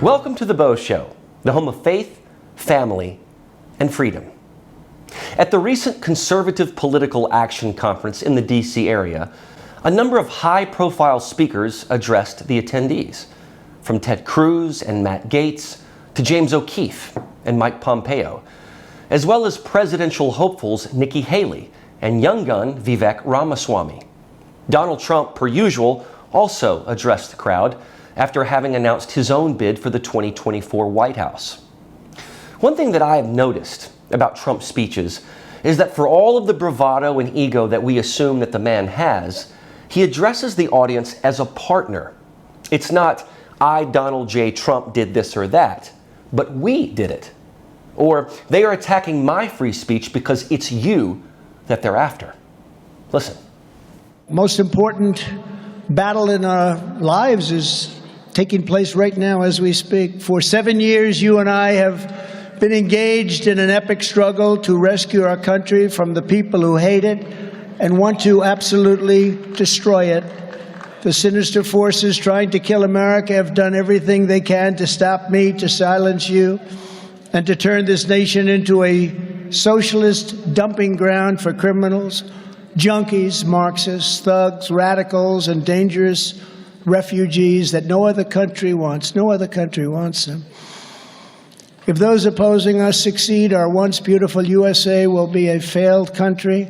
Welcome to the Beau Show, the home of faith, family, and freedom. At the recent Conservative Political Action Conference in the D.C. area, a number of high-profile speakers addressed the attendees, from Ted Cruz and Matt Gaetz to James O'Keefe and Mike Pompeo, as well as presidential hopefuls Nikki Haley and young gun Vivek Ramaswamy. Donald Trump, per usual, also addressed the crowd after having announced his own bid for the 2024 White House. One thing that I have noticed about Trump's speeches is that for all of the bravado and ego that we assume that the man has, he addresses the audience as a partner. It's not, I, Donald J. Trump, did this or that, but we did it. Or, they are attacking my free speech because it's you that they're after. Listen. Most important battle in our lives is taking place right now as we speak. For 7 years, you and I have been engaged in an epic struggle to rescue our country from the people who hate it and want to absolutely destroy it. The sinister forces trying to kill America have done everything they can to stop me, to silence you, and to turn this nation into a socialist dumping ground for criminals, junkies, Marxists, thugs, radicals, and dangerous refugees that no other country wants. No other country wants them. If those opposing us succeed, our once beautiful USA will be a failed country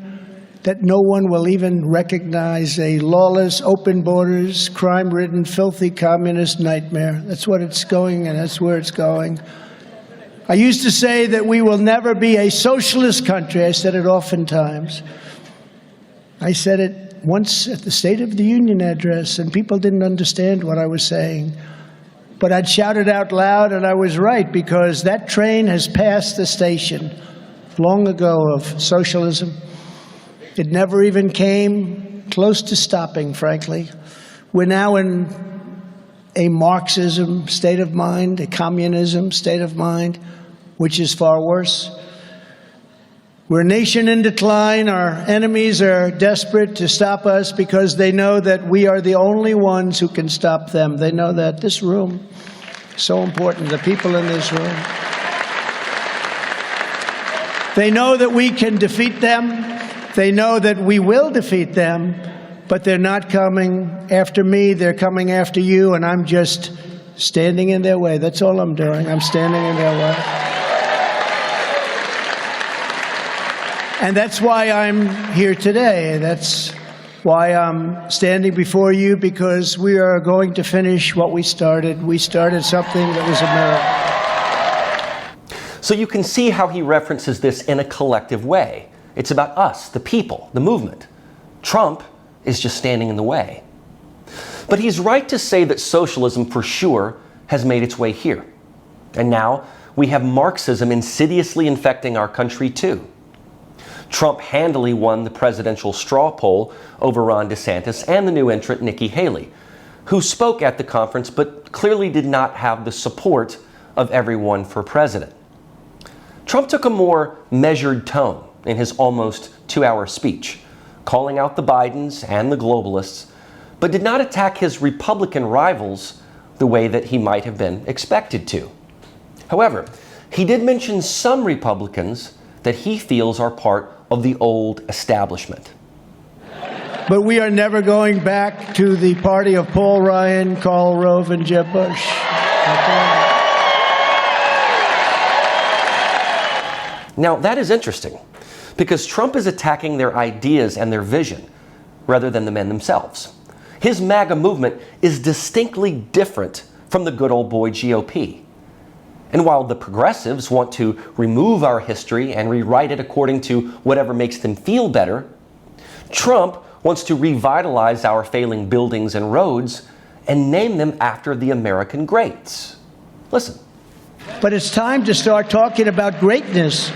that no one will even recognize, a lawless, open borders, crime-ridden, filthy communist nightmare. That's what it's going, and that's where it's going. I used to say that we will never be a socialist country. I said it oftentimes. I said it once at the State of the Union address, and people didn't understand what I was saying. But I'd shout it out loud, and I was right, because that train has passed the station long ago of socialism. It never even came close to stopping, frankly. We're now in a Marxism state of mind, a communism state of mind, which is far worse. We're a nation in decline. Our enemies are desperate to stop us because they know that we are the only ones who can stop them. They know that. This room is so important, the people in this room. They know that we can defeat them. They know that we will defeat them, but they're not coming after me. They're coming after you, and I'm just standing in their way. That's all I'm doing. I'm standing in their way. And that's why I'm here today. That's why I'm standing before you, because we are going to finish what we started. We started something that was a miracle. So you can see how he references this in a collective way. It's about us, the people, the movement. Trump is just standing in the way. But he's right to say that socialism, for sure, has made its way here. And now we have Marxism insidiously infecting our country, too. Trump handily won the presidential straw poll over Ron DeSantis and the new entrant Nikki Haley, who spoke at the conference but clearly did not have the support of everyone for president. Trump took a more measured tone in his almost 2-hour speech, calling out the Bidens and the globalists, but did not attack his Republican rivals the way that he might have been expected to. However, he did mention some Republicans that he feels are part of the old establishment. But we are never going back to the party of Paul Ryan, Karl Rove, and Jeb Bush. Now, that is interesting, because Trump is attacking their ideas and their vision, rather than the men themselves. His MAGA movement is distinctly different from the good old boy GOP. And while the progressives want to remove our history and rewrite it according to whatever makes them feel better, Trump wants to revitalize our failing buildings and roads and name them after the American greats. Listen. But it's time to start talking about greatness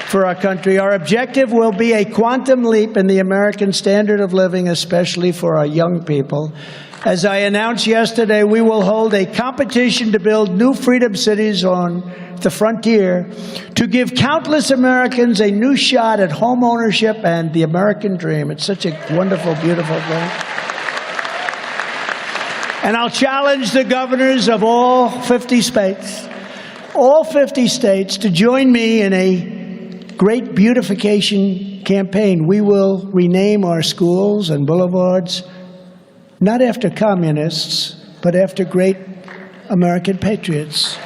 for our country. Our objective will be a quantum leap in the American standard of living, especially for our young people. As I announced yesterday, we will hold a competition to build new freedom cities on the frontier to give countless Americans a new shot at home ownership and the American dream. It's such a wonderful, beautiful thing. And I'll challenge the governors of all 50 states to join me in a great beautification campaign. We will rename our schools and boulevards, not after communists, but after great American patriots.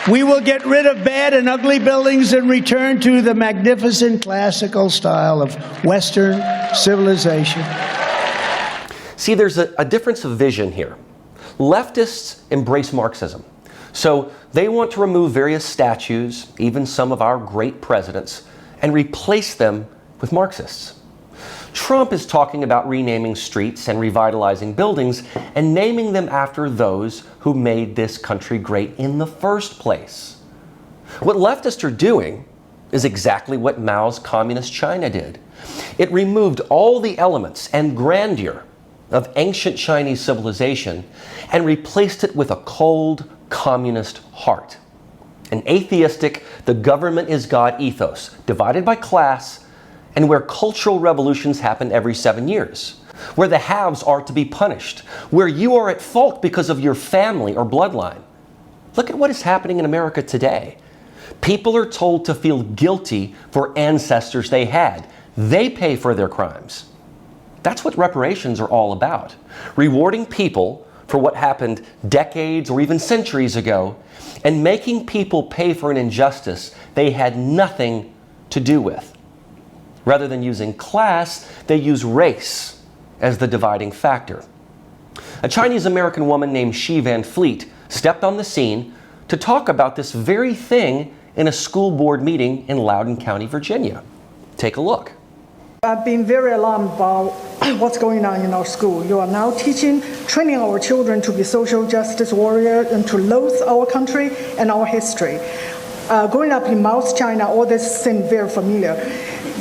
We will get rid of bad and ugly buildings and return to the magnificent classical style of Western civilization. See, there's a difference of vision here. Leftists embrace Marxism. So they want to remove various statues, even some of our great presidents, and replace them with Marxists. Trump is talking about renaming streets and revitalizing buildings and naming them after those who made this country great in the first place. What leftists are doing is exactly what Mao's communist China did. It removed all the elements and grandeur of ancient Chinese civilization and replaced it with a cold communist heart. An atheistic, the government is God ethos, divided by class, and where cultural revolutions happen every 7 years, where the haves are to be punished, where you are at fault because of your family or bloodline. Look at what is happening in America today. People are told to feel guilty for ancestors they had. They pay for their crimes. That's what reparations are all about. Rewarding people for what happened decades or even centuries ago, and making people pay for an injustice they had nothing to do with. Rather than using class, they use race as the dividing factor. A Chinese-American woman named Xi Van Fleet stepped on the scene to talk about this very thing in a school board meeting in Loudoun County, Virginia. Take a look. I've been very alarmed about what's going on in our school. You are now training our children to be social justice warriors and to loathe our country and our history. Growing up in Maoist China, all this seemed very familiar.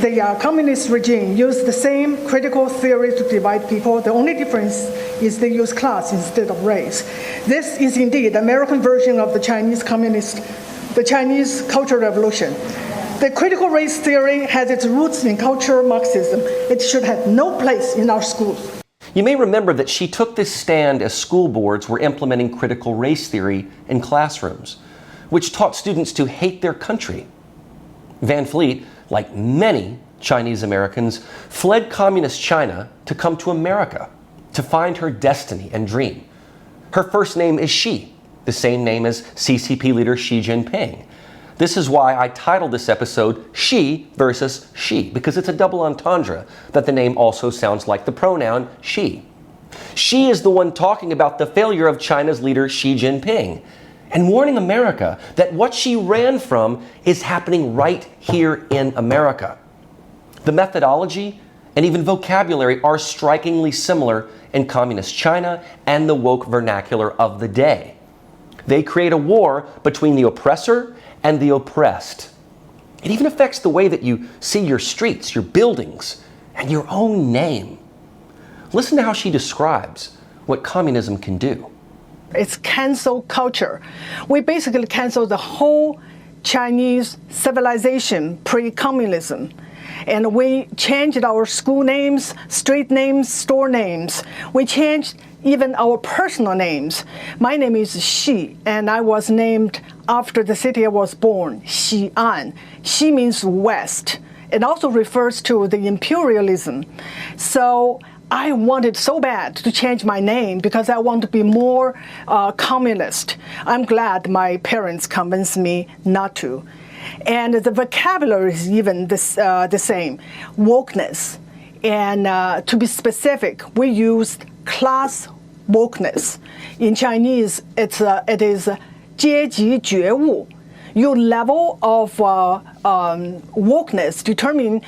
The communist regime used the same critical theory to divide people. The only difference is they use class instead of race. This is indeed the American version of the Chinese Cultural Revolution. The critical race theory has its roots in cultural Marxism. It should have no place in our schools. You may remember that she took this stand as school boards were implementing critical race theory in classrooms, which taught students to hate their country. Van Fleet, like many Chinese Americans, fled communist China to come to America to find her destiny and dream. Her first name is Xi, the same name as CCP leader Xi Jinping. This is why I titled this episode She versus She, because it's a double entendre that the name also sounds like the pronoun she. She is the one talking about the failure of China's leader Xi Jinping and warning America that what she ran from is happening right here in America. The methodology and even vocabulary are strikingly similar in communist China and the woke vernacular of the day. They create a war between the oppressor and the oppressed. It even affects the way that you see your streets, your buildings, and your own name. Listen to how she describes what communism can do. It's cancel culture. We basically cancel the whole Chinese civilization pre-communism. And we changed our school names, street names, store names. We changed even our personal names. My name is Xi, and I was named after the city I was born, Xi'an. Xi means west. It also refers to the imperialism. So I wanted so bad to change my name because I want to be more communist. I'm glad my parents convinced me not to. And the vocabulary is even the same, wokeness. And to be specific, we used class wokeness. In Chinese, it is 阶级觉悟. Your level of wokeness determine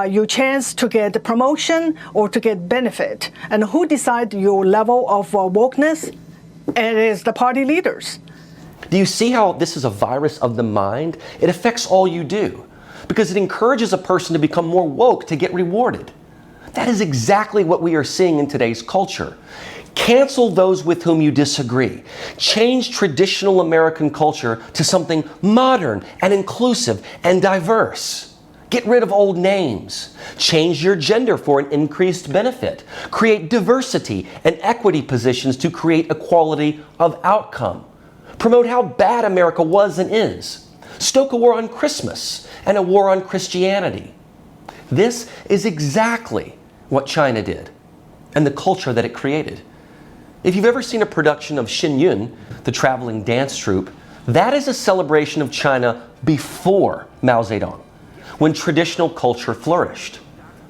your chance to get promotion or to get benefit. And who decide your level of wokeness? It is the party leaders. Do you see how this is a virus of the mind? It affects all you do because it encourages a person to become more woke to get rewarded. That is exactly what we are seeing in today's culture. Cancel those with whom you disagree. Change traditional American culture to something modern and inclusive and diverse. Get rid of old names. Change your gender for an increased benefit. Create diversity and equity positions to create equality of outcome. Promote how bad America was and is. Stoke a war on Christmas and a war on Christianity. This is exactly what China did and the culture that it created. If you've ever seen a production of Xin Yun, the traveling dance troupe, that is a celebration of China before Mao Zedong, when traditional culture flourished.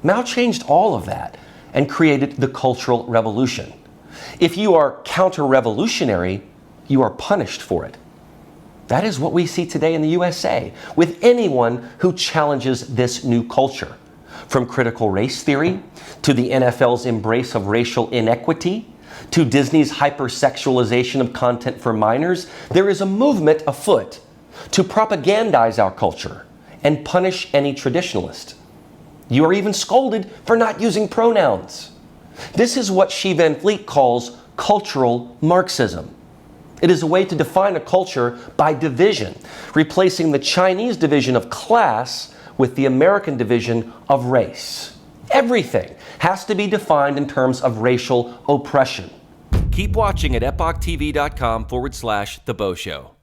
Mao changed all of that and created the Cultural Revolution. If you are counter-revolutionary, you are punished for it. That is what we see today in the USA with anyone who challenges this new culture. From critical race theory, to the NFL's embrace of racial inequity, to Disney's hypersexualization of content for minors, there is a movement afoot to propagandize our culture and punish any traditionalist. You are even scolded for not using pronouns. This is what Xi Van Fleet calls cultural Marxism. It is a way to define a culture by division, replacing the Chinese division of class with the American division of race. Everything has to be defined in terms of racial oppression. Keep watching at epochtv.com/The Beau Show.